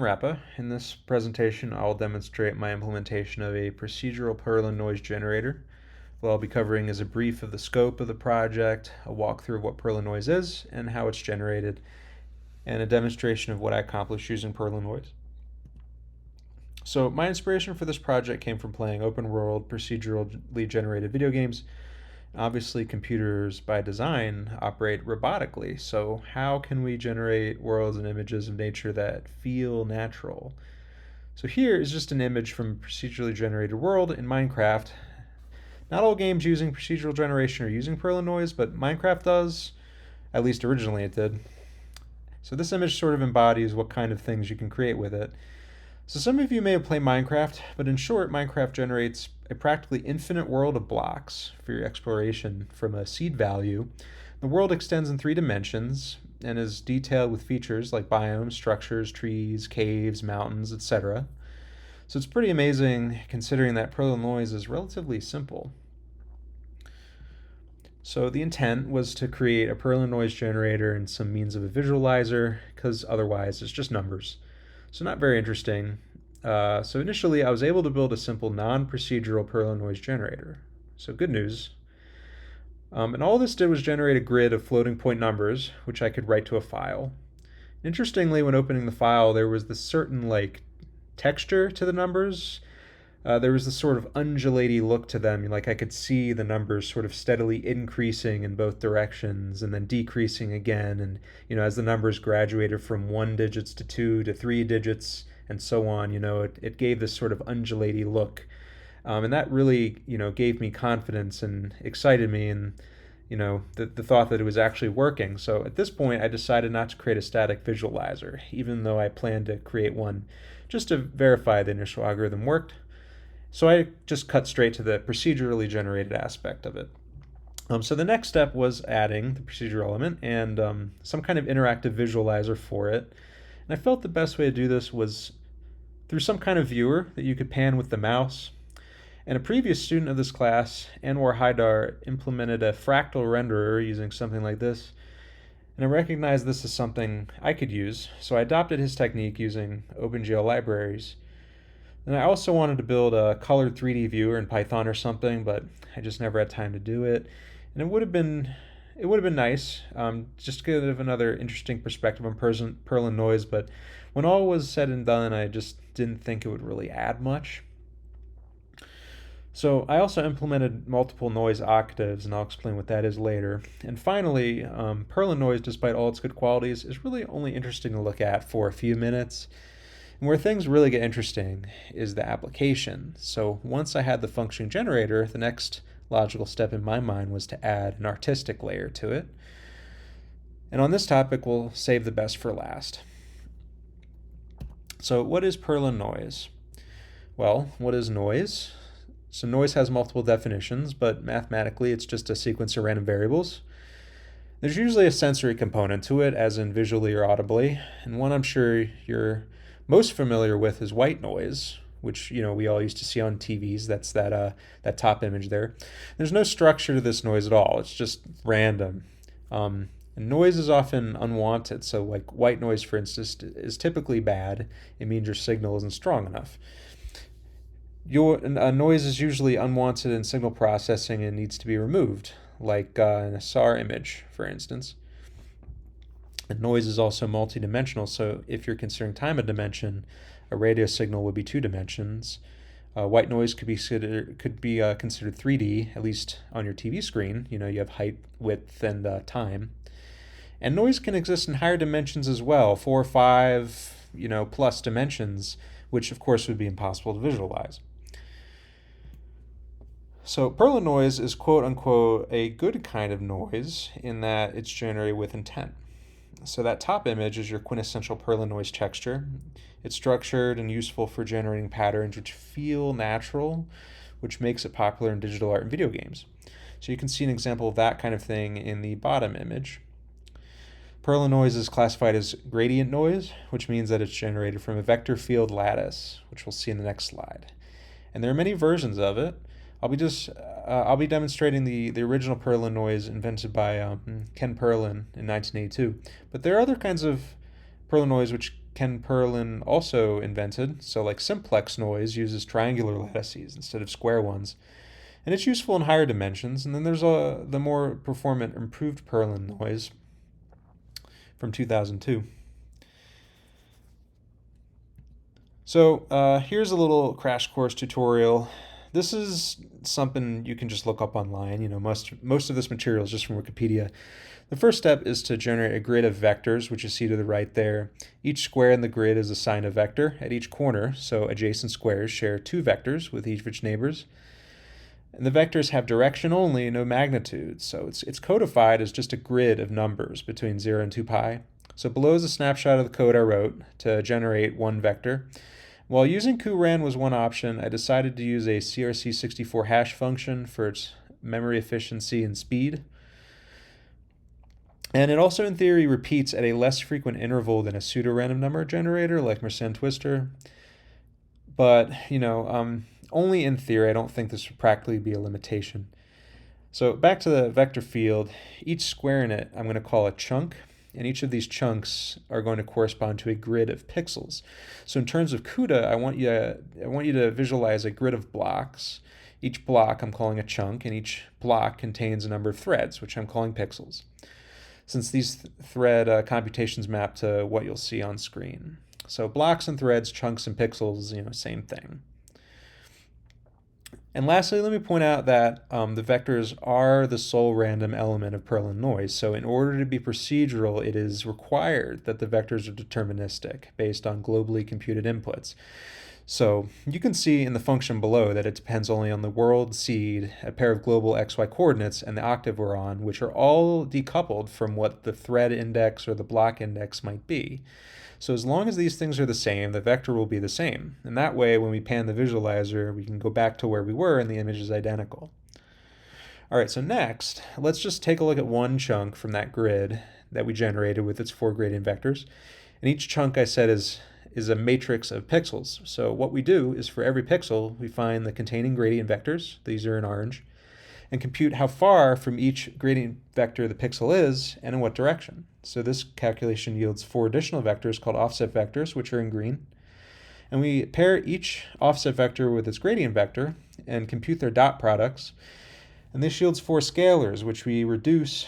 Rappa. In this presentation, I'll demonstrate my implementation of a procedural Perlin noise generator. What I'll be covering is a brief of the scope of the project, a walkthrough of what Perlin noise is and how it's generated, and a demonstration of what I accomplished using Perlin noise. So my inspiration for this project came from playing open-world, procedurally generated video games. Obviously, computers by design operate robotically, so how can we generate worlds and images of nature that feel natural? So here is just an image from a procedurally generated world in Minecraft. Not all games using procedural generation are using Perlin noise, but Minecraft does. At least originally it did. So this image sort of embodies what kind of things you can create with it. So some of you may have played Minecraft, but in short, Minecraft generates a practically infinite world of blocks for your exploration from a seed value. The world extends in 3 dimensions and is detailed with features like biomes, structures, trees, caves, mountains, etc. So it's pretty amazing considering that Perlin noise is relatively simple. So the intent was to create a Perlin noise generator and some means of a visualizer, because otherwise it's just numbers. So not very interesting. So initially I was able to build a simple non-procedural Perlin noise generator. So good news. And all this did was generate a grid of floating point numbers, which I could write to a file. Interestingly, when opening the file, there was this certain texture to the numbers. There was this sort of undulating look to them. Like I could see the numbers sort of steadily increasing in both directions and then decreasing again. And, as the numbers graduated from 1 digits to 2 to 3 digits and so on, it gave this sort of undulating look. And that really, gave me confidence and excited me and, the thought that it was actually working. So at this point, I decided not to create a static visualizer, even though I planned to create one just to verify the initial algorithm worked. So I just cut straight to the procedurally generated aspect of it. So the next step was adding the procedural element and some kind of interactive visualizer for it. And I felt the best way to do this was through some kind of viewer that you could pan with the mouse. And a previous student of this class, Anwar Haidar, implemented a fractal renderer using something like this. And I recognized this as something I could use, so I adopted his technique using OpenGL libraries. And I also wanted to build a colored 3D viewer in Python or something, but I just never had time to do it. And it would have been nice, just to give another interesting perspective on Perlin noise, but when all was said and done, I just didn't think it would really add much. So I also implemented multiple noise octaves, and I'll explain what that is later. And finally, Perlin noise, despite all its good qualities, is really only interesting to look at for a few minutes. And where things really get interesting is the application. So once I had the function generator, the next logical step in my mind was to add an artistic layer to it. And on this topic, we'll save the best for last. So what is Perlin noise? Well, what is noise? So noise has multiple definitions, but mathematically it's just a sequence of random variables. There's usually a sensory component to it, as in visually or audibly, and one I'm sure you're most familiar with is white noise, which we all used to see on TVs. That's that top image there. There's no structure to this noise at all. It's just random. And noise is often unwanted. So like white noise, for instance, is typically bad. It means your signal isn't strong enough. Noise is usually unwanted in signal processing and needs to be removed, like in a SAR image, for instance. And noise is also multidimensional, so if you're considering time a dimension, a radio signal would be 2 dimensions. White noise could be considered 3D, at least on your TV screen. You have height, width, and time. And noise can exist in higher dimensions as well, 4 or 5, plus dimensions, which of course would be impossible to visualize. So Perlin noise is quote-unquote a good kind of noise in that it's generated with intent. So that top image is your quintessential Perlin noise texture. It's structured and useful for generating patterns which feel natural, which makes it popular in digital art and video games. So you can see an example of that kind of thing in the bottom image. Perlin noise is classified as gradient noise, which means that it's generated from a vector field lattice, which we'll see in the next slide. And there are many versions of it. I'll be demonstrating the original Perlin noise invented by Ken Perlin in 1982. But there are other kinds of Perlin noise which Ken Perlin also invented. So like simplex noise uses triangular lattices instead of square ones. And it's useful in higher dimensions. And then there's the more performant improved Perlin noise from 2002. So here's a little crash course tutorial. This is something you can just look up online. You know, most of this material is just from Wikipedia. The first step is to generate a grid of vectors, which you see to the right there. Each square in the grid is assigned a vector at each corner, so adjacent squares share 2 vectors with each of its neighbors. And the vectors have direction only, no magnitude, so it's codified as just a grid of numbers between 0 and 2 pi. So below is a snapshot of the code I wrote to generate one vector. While using cuRAN was one option, I decided to use a CRC64 hash function for its memory efficiency and speed. And it also, in theory, repeats at a less frequent interval than a pseudo-random number generator like Mersenne Twister. But, only in theory. I don't think this would practically be a limitation. So back to the vector field. Each square in it I'm going to call a chunk, and each of these chunks are going to correspond to a grid of pixels. So in terms of CUDA, I want you to visualize a grid of blocks. Each block I'm calling a chunk, and each block contains a number of threads, which I'm calling pixels, since these thread computations map to what you'll see on screen. So blocks and threads, chunks and pixels, same thing. And lastly, let me point out that the vectors are the sole random element of Perlin noise. So in order to be procedural, it is required that the vectors are deterministic based on globally computed inputs. So you can see in the function below that it depends only on the world seed, a pair of global XY coordinates, and the octave we're on, which are all decoupled from what the thread index or the block index might be. So as long as these things are the same, the vector will be the same. And that way, when we pan the visualizer, we can go back to where we were and the image is identical. All right, so next, let's just take a look at one chunk from that grid that we generated with its 4 gradient vectors. And each chunk, I said, is a matrix of pixels. So what we do is for every pixel, we find the containing gradient vectors, these are in orange, and compute how far from each gradient vector the pixel is and in what direction. So this calculation yields 4 additional vectors called offset vectors, which are in green. And we pair each offset vector with its gradient vector and compute their dot products. And this yields 4 scalars, which we reduce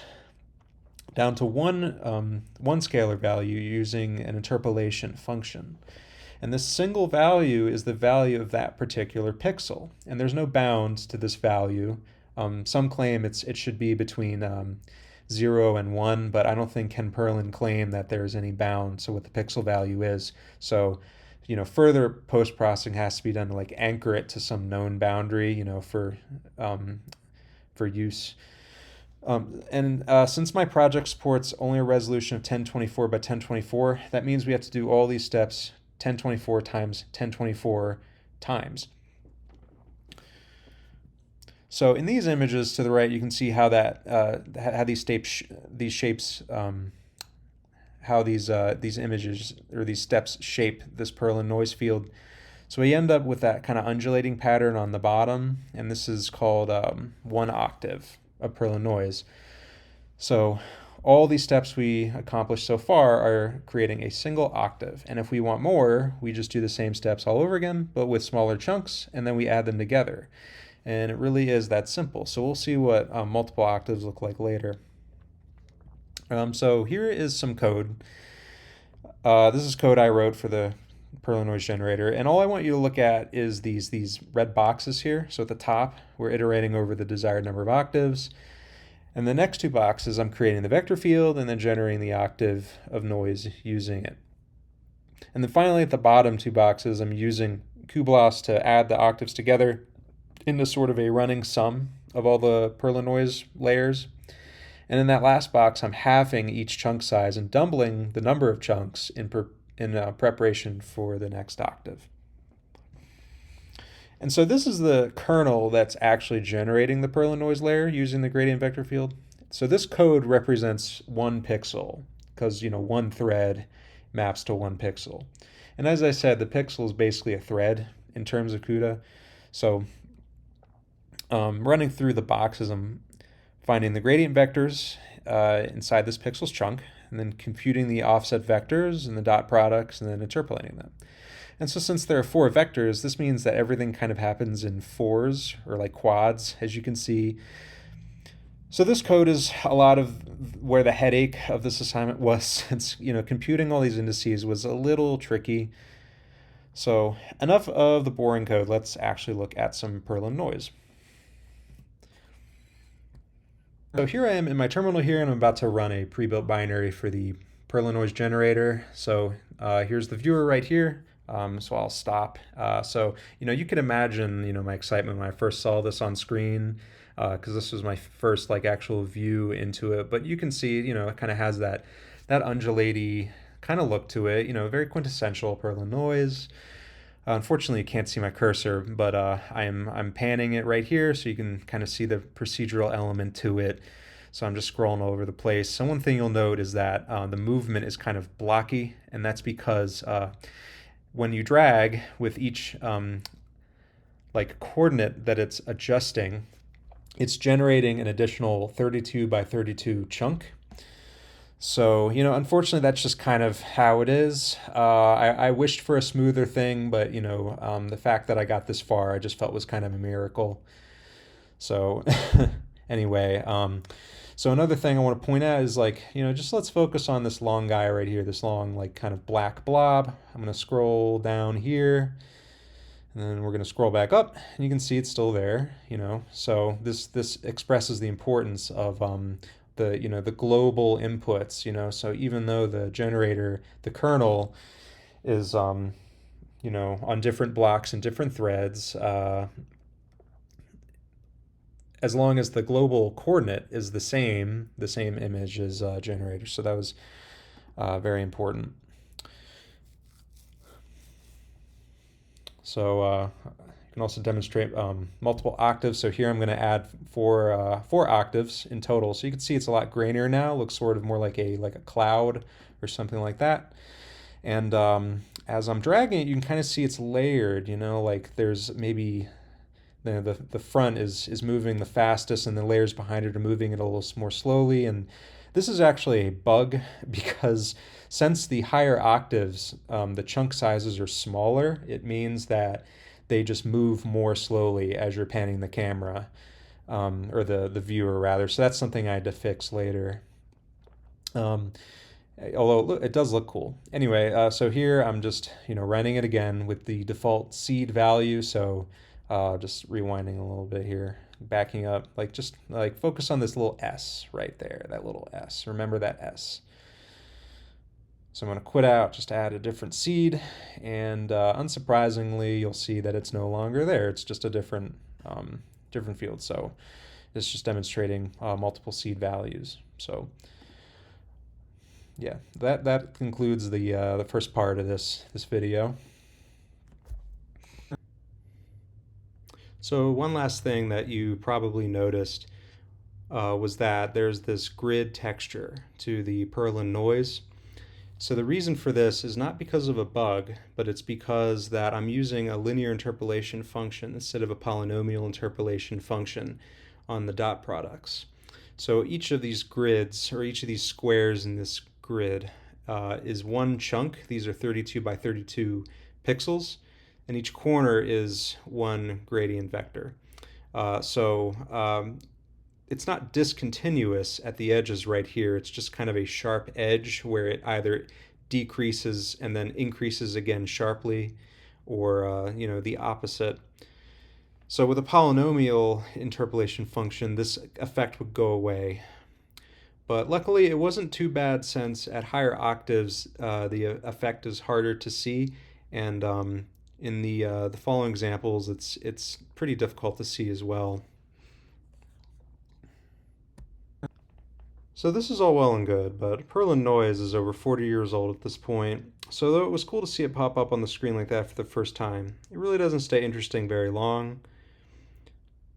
down to one scalar value using an interpolation function. And this single value is the value of that particular pixel. And there's no bounds to this value. Some claim it should be between 0 and 1, but I don't think Ken Perlin claimed that there's any bound to what the pixel value is. So, further post-processing has to be done to like anchor it to some known boundary, for use. Since my project supports only a resolution of 1024 by 1024, that means we have to do all these steps 1024 times 1024 times. So in these images to the right, you can see how how these images or these steps shape this Perlin noise field. So we end up with that kind of undulating pattern on the bottom, and this is called 1 octave of Perlin noise. So all these steps we accomplished so far are creating a single octave. And if we want more, we just do the same steps all over again, but with smaller chunks, and then we add them together. And it really is that simple. So we'll see what multiple octaves look like later. So here is some code. This is code I wrote for the Perlin noise generator. And all I want you to look at is these red boxes here. So at the top, we're iterating over the desired number of octaves. And the next 2 boxes, I'm creating the vector field and then generating the octave of noise using it. And then finally, at the bottom 2 boxes, I'm using cuBLAS to add the octaves together into sort of a running sum of all the Perlin noise layers. And in that last box, I'm halving each chunk size and doubling the number of chunks in preparation for the next octave. And so this is the kernel that's actually generating the Perlin noise layer using the gradient vector field. So this code represents 1 pixel because, 1 thread maps to 1 pixel. And as I said, the pixel is basically a thread in terms of CUDA. So running through the boxes, I'm finding the gradient vectors inside this pixel's chunk. and then computing the offset vectors and the dot products, and then interpolating them. And so since there are 4 vectors, this means that everything kind of happens in 4s, or like quads, as you can see. So this code is a lot of where the headache of this assignment was, since computing all these indices was a little tricky. So enough of the boring code. Let's actually look at some Perlin noise. So here I am in my terminal here, and I'm about to run a pre-built binary for the Perlin noise generator. So here's the viewer right here. So I'll stop. So you can imagine my excitement when I first saw this on screen, because this was my first actual view into it. But you can see it kind of has that undulaty kind of look to it. Very quintessential Perlin noise. Unfortunately, you can't see my cursor, but I'm panning it right here, so you can kind of see the procedural element to it. So I'm just scrolling all over the place. So one thing you'll note is that the movement is kind of blocky, and that's because when you drag with each coordinate that it's adjusting, it's generating an additional 32 by 32 chunk. So, unfortunately, that's just kind of how it is. I wished for a smoother thing, but, the fact that I got this far, I just felt was kind of a miracle. So, anyway, so another thing I want to point out is just let's focus on this long guy right here, this long, kind of black blob. I'm going to scroll down here, and then we're going to scroll back up, and you can see it's still there, So this expresses the importance of the global inputs, so even though the generator, the kernel, is on different blocks and different threads, as long as the global coordinate is the same image as generator. So that was very important. So you can also demonstrate multiple octaves. So here I'm going to add four octaves in total. So you can see it's a lot grainier now. It looks sort of more like a cloud or something like that. And as I'm dragging it, you can kind of see it's layered. There's maybe the front is moving the fastest, and the layers behind it are moving it a little more slowly. And this is actually a bug, because since the higher octaves, the chunk sizes are smaller, it means that they just move more slowly as you're panning the camera, or the viewer rather. So that's something I had to fix later. Although it does look cool. Anyway, so here I'm just running it again with the default seed value. So just rewinding a little bit here, backing up, just focus on this little S right there, that little S. Remember that S. So I'm going to quit out, just add a different seed, and unsurprisingly, you'll see that it's no longer there. It's just a different field. So it's just demonstrating multiple seed values. So yeah, that concludes the first part of this video. So one last thing that you probably noticed was that there's this grid texture to the Perlin noise. So the reason for this is not because of a bug, but it's because that I'm using a linear interpolation function instead of a polynomial interpolation function on the dot products. So each of these grids, or each of these squares in this grid, is one chunk. These are 32 by 32 pixels, and each corner is one gradient vector. It's not discontinuous at the edges right here. It's just kind of a sharp edge where it either decreases and then increases again sharply, or the opposite. So with a polynomial interpolation function, this effect would go away. But luckily it wasn't too bad, since at higher octaves the effect is harder to see, and in the following examples it's pretty difficult to see as well. So this is all well and good, but Perlin noise is over 40 years old at this point, so though it was cool to see it pop up on the screen like that for the first time, it really doesn't stay interesting very long.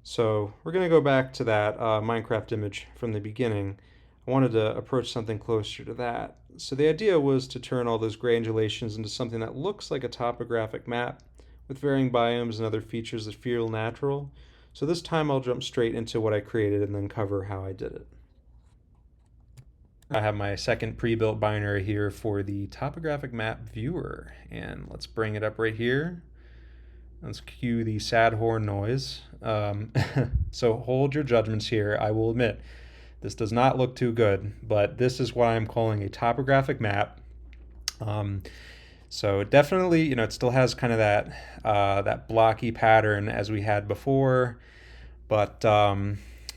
So we're going to go back to that Minecraft image from the beginning. I wanted to approach something closer to that. So the idea was to turn all those gray undulations into something that looks like a topographic map with varying biomes and other features that feel natural. So this time I'll jump straight into what I created and then cover how I did it. I have my second pre-built binary here for the topographic map viewer, and let's bring it up right here. Let's cue the sad horn noise. So hold your judgments here. I will admit, this does not look too good, but this is what I'm calling a topographic map. So definitely, it still has kind of that blocky pattern as we had before, but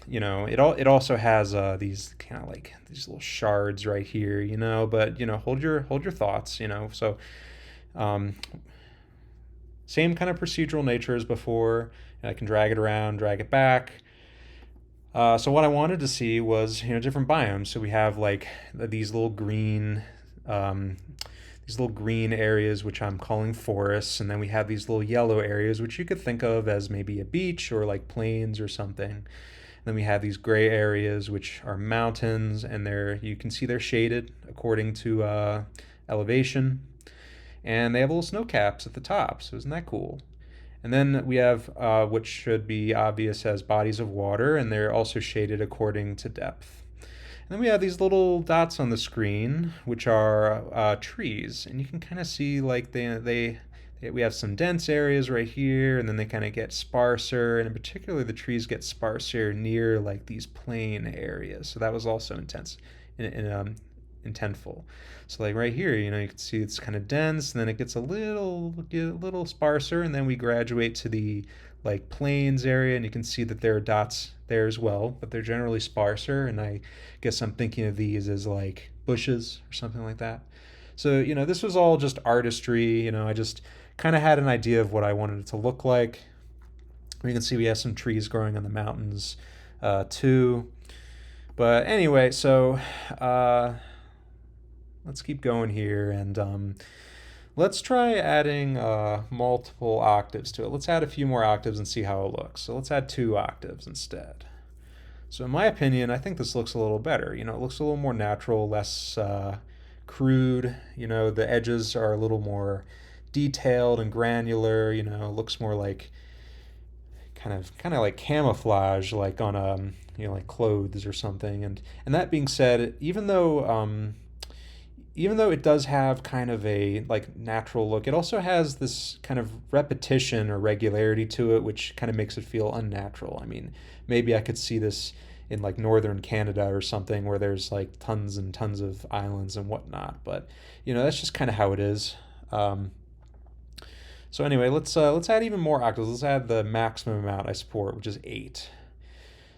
it also has these kind of like these little shards right here, But hold your thoughts, So same kind of procedural nature as before. I can drag it around, drag it back. So what I wanted to see was different biomes. So we have like these little green. These little green areas, which I'm calling forests, and then we have these little yellow areas, which you could think of as maybe a beach or like plains or something. And then we have these gray areas, which are mountains, and you can see they're shaded according to elevation. And they have little snow caps at the top, so isn't that cool? And then we have what should be obvious as bodies of water, and they're also shaded according to depth. And then we have these little dots on the screen, which are trees, and you can kind of see like we have some dense areas right here, and then they kind of get sparser, and in particular the trees get sparser near like these plain areas. So that was also intentful. So like right here, you can see it's kind of dense, and then it gets a little sparser, and then we graduate to the like plains area, and you can see that there are dots there as well, but they're generally sparser, and I guess I'm thinking of these as like bushes or something like that. So this was all just artistry. I just kind of had an idea of what I wanted it to look like. You can see we have some trees growing on the mountains too. But anyway, so let's keep going here, and let's try adding multiple octaves to it. Let's add a few more octaves and see how it looks. So let's add 2 octaves instead. So in my opinion, I think this looks a little better. It looks a little more natural, less crude. The edges are a little more detailed and granular. It looks more like kind of like camouflage, like on like clothes or something. And that being said, even though it does have kind of a like natural look, it also has this kind of repetition or regularity to it, which kind of makes it feel unnatural. I mean, maybe I could see this in like northern Canada or something where there's like tons and tons of islands and whatnot, but that's just kind of how it is. So anyway, let's add even more octaves. Let's add the maximum amount I support, which is 8.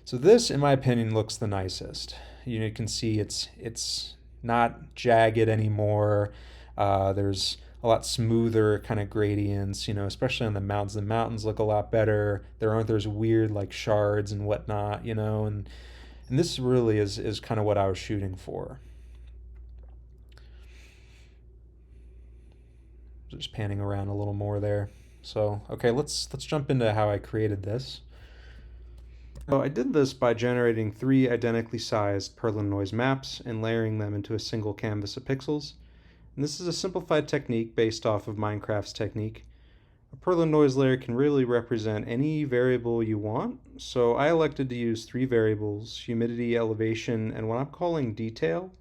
So this, in my opinion, looks the nicest. You can see it's not jagged anymore. There's a lot smoother kind of gradients, especially on the mountains. The mountains look a lot better. There aren't those weird like shards and whatnot, and this really is kind of what I was shooting for. Just panning around a little more there. So okay, let's jump into how I created this. So I did this by generating 3 identically sized Perlin noise maps and layering them into a single canvas of pixels. And this is a simplified technique based off of Minecraft's technique. A Perlin noise layer can really represent any variable you want, so I elected to use 3 variables: humidity, elevation, and what I'm calling detail.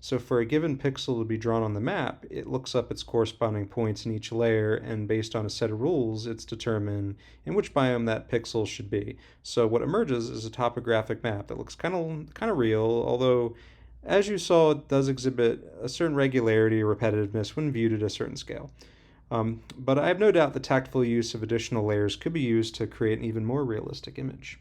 So for a given pixel to be drawn on the map, it looks up its corresponding points in each layer, and based on a set of rules, it's determined in which biome that pixel should be. So what emerges is a topographic map that looks kind of real, although as you saw, it does exhibit a certain regularity or repetitiveness when viewed at a certain scale. But I have no doubt the tactful use of additional layers could be used to create an even more realistic image.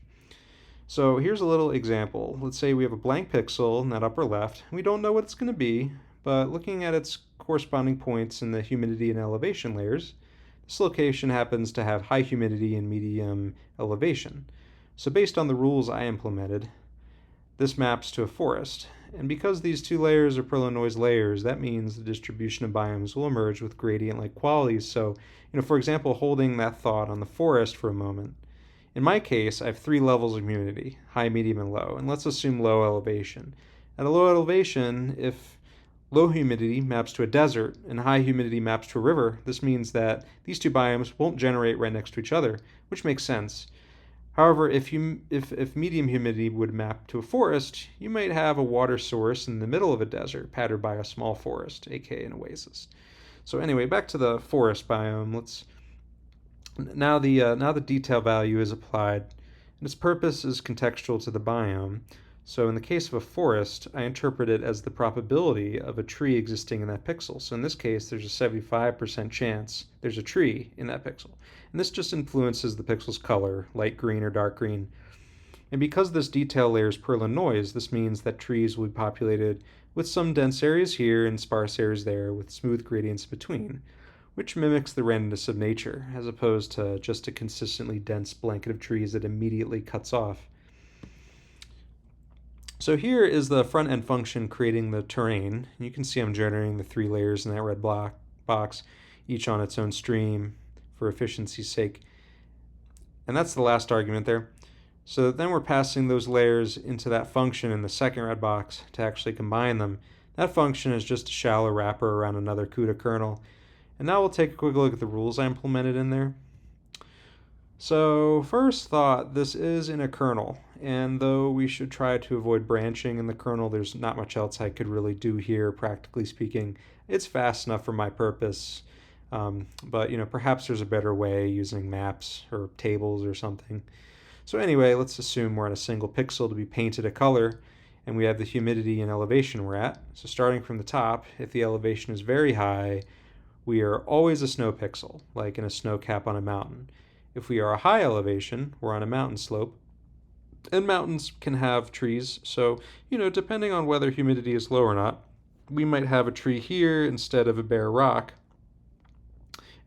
So here's a little example. Let's say we have a blank pixel in that upper left. We don't know what it's going to be, but looking at its corresponding points in the humidity and elevation layers, this location happens to have high humidity and medium elevation. So based on the rules I implemented, this maps to a forest. And because these 2 layers are Perlin noise layers, that means the distribution of biomes will emerge with gradient-like qualities. So, for example, holding that thought on the forest for a moment. In my case, I have 3 levels of humidity: high, medium, and low. And let's assume low elevation. At a low elevation, if low humidity maps to a desert and high humidity maps to a river, this means that these 2 biomes won't generate right next to each other, which makes sense. However, if medium humidity would map to a forest, you might have a water source in the middle of a desert patterned by a small forest, aka an oasis. So anyway, back to the forest biome. Let's now the detail value is applied, and its purpose is contextual to the biome. So in the case of a forest, I interpret it as the probability of a tree existing in that pixel. So in this case, there's a 75% chance there's a tree in that pixel. And this just influences the pixel's color, light green or dark green. And because this detail layer is Perlin noise, this means that trees will be populated with some dense areas here and sparse areas there with smooth gradients between, which mimics the randomness of nature, as opposed to just a consistently dense blanket of trees that immediately cuts off. So here is the front end function creating the terrain. You can see I'm generating the 3 layers in that red box, each on its own stream for efficiency's sake. And that's the last argument there. So then we're passing those layers into that function in the second red box to actually combine them. That function is just a shallow wrapper around another CUDA kernel. And now we'll take a quick look at the rules I implemented in there. So first thought, this is in a kernel, and though we should try to avoid branching in the kernel, there's not much else I could really do here, practically speaking. It's fast enough for my purpose, but perhaps there's a better way using maps or tables or something. So anyway, let's assume we're on a single pixel to be painted a color, and we have the humidity and elevation we're at. So starting from the top, if the elevation is very high, we are always a snow pixel, like in a snow cap on a mountain. If we are a high elevation, we're on a mountain slope. And mountains can have trees, so, depending on whether humidity is low or not, we might have a tree here instead of a bare rock.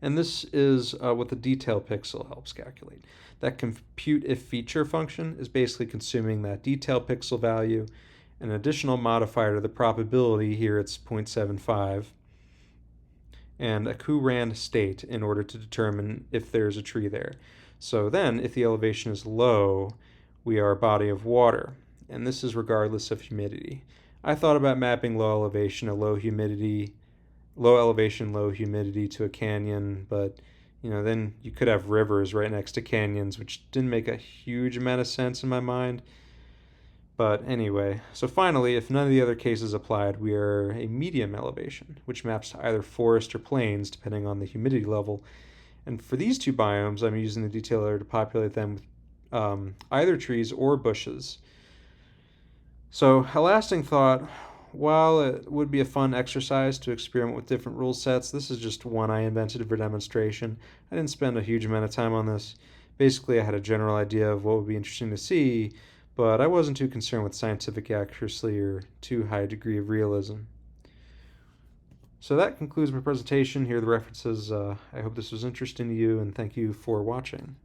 And this is what the detail pixel helps calculate. That compute if feature function is basically consuming that detail pixel value, an additional modifier to the probability, here it's 0.75, and a Courand state in order to determine if there's a tree there. So then, if the elevation is low, we are a body of water, and this is regardless of humidity. I thought about mapping low elevation, low elevation, low humidity to a canyon, but then you could have rivers right next to canyons, which didn't make a huge amount of sense in my mind. But anyway, so finally, if none of the other cases applied, we are a medium elevation, which maps to either forest or plains, depending on the humidity level. And for these 2 biomes, I'm using the detailer to populate them with either trees or bushes. So a lasting thought, while it would be a fun exercise to experiment with different rule sets, this is just one I invented for demonstration. I didn't spend a huge amount of time on this. Basically, I had a general idea of what would be interesting to see, but I wasn't too concerned with scientific accuracy or too high a degree of realism. So that concludes my presentation. Here are the references. I hope this was interesting to you, and thank you for watching.